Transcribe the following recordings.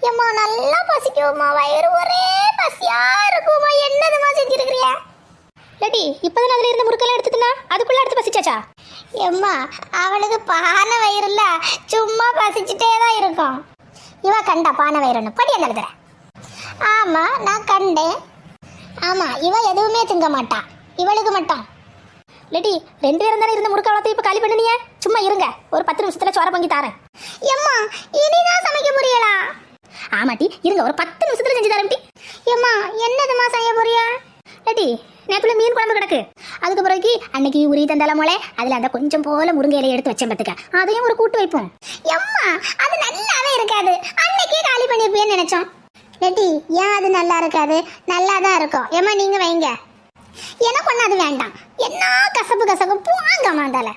ஏம்மா நல்லா பசிக்குமா, வயிறு ஒரே பசியா இருக்குமா, என்னதுமா செஞ்சிருக்கிறியா? லட்டி இப்போதான் அதுல இருந்த முறுக்கெல்லாம் எடுத்துட்டுனா அதுக்குள்ள அடுத்து பசிச்சாச்சா? ஏம்மா அவளுக்கு பானை வயிறுல சும்மா பசிச்சுட்டே தான் இருக்கும். இவ கண்டா பானை வயிறுன்னு படி அந்த எழுதுற. ஆமா நான் கண்டேன். ஆமா இவ எதுவுமே திங்க மாட்டா, இவளுக்கு மட்டும். லட்டி 2 பேரும் தானே இருந்த முறுக்க வளர்த்து இப்ப காலி பண்ணினியே, சும்மா இருங்க, ஒரு 10 நிமிஷத்துல சோற பொங்கி தாரேன். ஏம்மா இனிதான் சமைக்க புரியலா? ஆமாட்டி இருங்க, ஒரு 10 நிமிஷத்துல செஞ்சு தரேன் டி. ஏம்மா என்னதுமா செய்ய போறியா? லட்டி நேத்துல மீன் குழம்பு கிடக்கு, அதுக்கு பிறகு அன்னைக்கு உரி தந்தால மோளே அதுல அந்த கொஞ்சம் போல முருங்கை இலையை எடுத்து வச்சேன் பத்துக்க, அதையும் ஒரு கூட்டு வைப்போம். எம்மா அது நல்லாவே இருக்காது, அன்னைக்கே காலி பண்ணிருப்பேன்னு நினைச்சோம். லட்டி ஏன் அது நல்லா இருக்காது? நல்லா தான் இருக்கும். ஏம்மா நீங்க வைங்க, எனக்கு ஒண்ணு அது வேண்டாம். என்ன கசப்பு கசப்பு போங்க மாந்தால.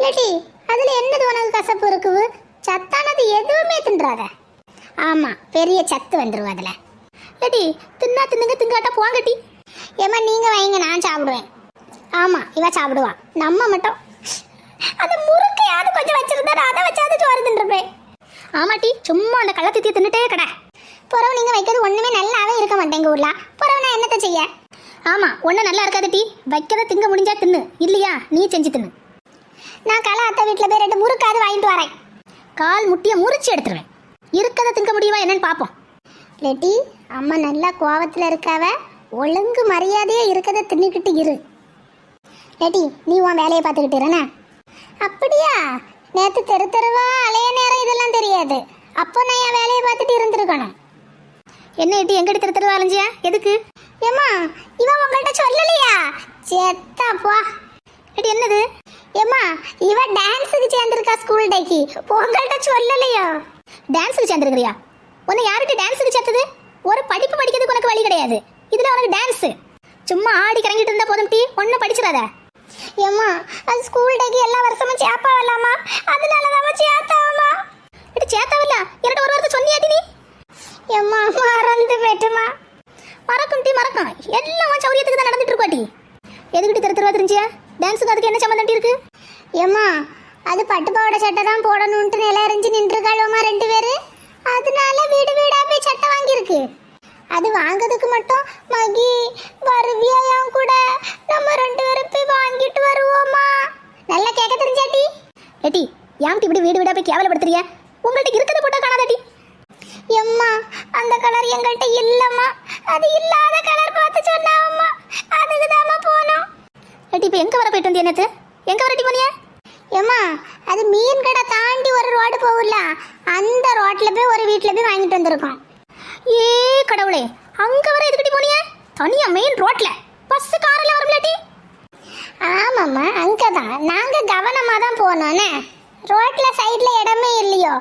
லட்டி அதுல என்னது உனக்கு கசப்பு இருக்குது? சத்தானது எதுவுமே தின்றாத. ஆமா பெரிய சத்து வந்துருவா அதுல. லட்டி தின்னா தின்னுங்க, திங்காட்டா போங்கட்டி. ஏம்மா நீங்க வைங்க, நான் சாப்பிடுவேன். ஆமா இவ சாப்பிடுவா, நம்ம மட்டும் அது முறுக்கையாவது கொஞ்சம் வச்சிருந்தாரு, அதை வச்சாவது சோறு தின்றுப்பேன். ஆமாட்டி சும்மா அந்த கள்ளத்தி தின்னுட்டே கடை. புறவு நீங்க வைக்கிறது ஒண்ணுமே நல்லாவே இருக்க மாட்டேங்க ஊர்ல. புறவு நான் என்னத்தை செய்ய? ஆமா ஒன்னும் நல்லா இருக்காது டி, வைக்கத திங்க முடிஞ்சா தின்னு, இல்லையா நீ செஞ்சு தின்னு. நான் கலா அத்தை வீட்டுல போய் 2 முறுக்காவது வாங்கிட்டு வரேன். கால் முட்டிய முறிச்சு எடுத்துருவேன், இருக்கதை திங்க முடியுமா என்னன்னு பாப்போம். லெட்டி அம்மா நல்லா கோவத்துல இருக்காவ, ஒழுங்கு மரியாதையா இருக்கதை தின்னுக்கிட்டு இரு. லெட்டி நீ உன் வேலையை பார்த்துக்கிட்டு இருன. அப்படியா? நேத்து தெரு தெருவா அலைய நேரம் இதெல்லாம் தெரியாது, அப்போ நான் என் வேலையை பார்த்துட்டு இருந்திருக்கணும். என்ன ஏட்டி எங்கடி திரு அலைஞ்சியா, எதுக்கு? ஏம்மா இவ உங்கள்கிட்ட சொல்லலையா? செத்தா போ. ஏட்டி என்னது? ஏம்மா இவ டான்ஸுக்கு சேர்ந்திருக்கா ஸ்கூல் டேக்கு, உங்கள்கிட்ட சொல்லலையா? டான்ஸுக்கு சேர்ந்துருக்கிறியா? உன்னை யார்கிட்ட டான்ஸுக்கு சேர்த்தது? ஒரு படிப்பு படிக்கிறதுக்கு உனக்கு வழி கிடையாது, இதுல உனக்கு டான்ஸ் சும்மா ஆடி கறங்கிட்டு இருந்தா போதும் டி, ஒன்னும் படிச்சிடாத. ஏம்மா அது ஸ்கூல் டேக்கு எல்லா வருஷமும் சேப்பா வரலாமா, அதனாலதான் சேத்தாவமா. இது சேத்தாவில்ல, என்கிட்ட ஒரு வாரத்தை சொன்னியாட்டி நீ? ஏம்மா மறந்து போயிட்டுமா. மறக்கும் டி மறக்கும், எல்லாம் சௌரியத்துக்கு தான் நடந்துட்டு இருக்கோட்டி. எதுக்கிட்டு தெருவா தெரிஞ்சியா? டான்ஸுக்கு அதுக்கு என்ன சம்பந்தம் இருக்கு? ஏம்மா அது பட்டு பாவாடை சட்டை தான் போடணும்ட்டு நில எறிஞ்சு நின்றுக்காளுமா 2 பேரு, அதனால வீடு வீடா போய் சட்டை வாங்கியிருக்கு. அது வாங்கிறதுக்கு மட்டும் மகி வருவியாம் கூட, நம்ம 2 பேரும் போய் வாங்கிட்டு வருவோமா? நல்லா கேட்க தெரிஞ்சாட்டி? ஏட்டி ஏன்ட்டு இப்படி வீடு வீடா போய் கேவலப்படுத்துறியா? உங்கள்கிட்ட இருக்கிறத போட்டா காணாதாட்டி. எம்மா அந்த கலர் எங்கள்கிட்ட இல்லம்மா, அது இல்லாத கலர் பார்த்து சொன்னாவம்மா, அதுக்கு தாம்மா போனோம். ஏட்டி இப்போ எங்க வர போயிட்டு வந்தியா? நேத்து எங்க வரட்டி போனியா? ஏம்மா அது மீன் கடை தாண்டி ஒரு ரோடு போகும்ல, அந்த ரோட்ல போய் ஒரு வீட்டுல போய் வாங்கிட்டு வந்திருக்கோம். ஏ கடவுளே, அங்க வர எதுக்கிட்டி போனியா? தனியா மெயின் ரோட்ல பஸ் கார்ல வரலாட்டி? ஆமாம்மா அங்கதான், நாங்க கவனமா தான் போனோன்னே. ரோட்ல சைட்ல இடமே இல்லையோ,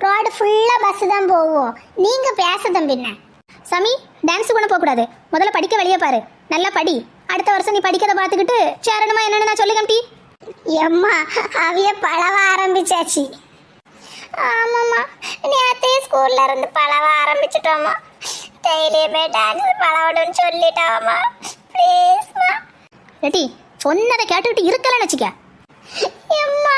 ரோடு ஃபுல்லா பஸ் தான் போவோம். நீங்க பேச தம்பிண்ண. சாமி டான்ஸு கொண்டு போகக்கூடாது, முதல்ல படிக்க வெளியே பாரு, நல்லா படி. அடுத்த வருஷம் நீ படிக்கிறத பார்த்துக்கிட்டு சேரணுமா என்னன்னு நான் சொல்லுங்க டி. எம்மா அவைய பழவ ஆரம்பிச்சாச்சு. ஆமாம்மா நேத்தே ஸ்கூல்ல இருந்து பழவ ஆரம்பிச்சிட்டோமா, டெய்லி போய் டான்ஸ் பழவடுன்னு சொல்லிட்டோமா, ப்ளீஸ்மா. ஏட்டி சொன்னதை கேட்டுக்கிட்டு இருக்கலன்னு வச்சுக்க. எம்மா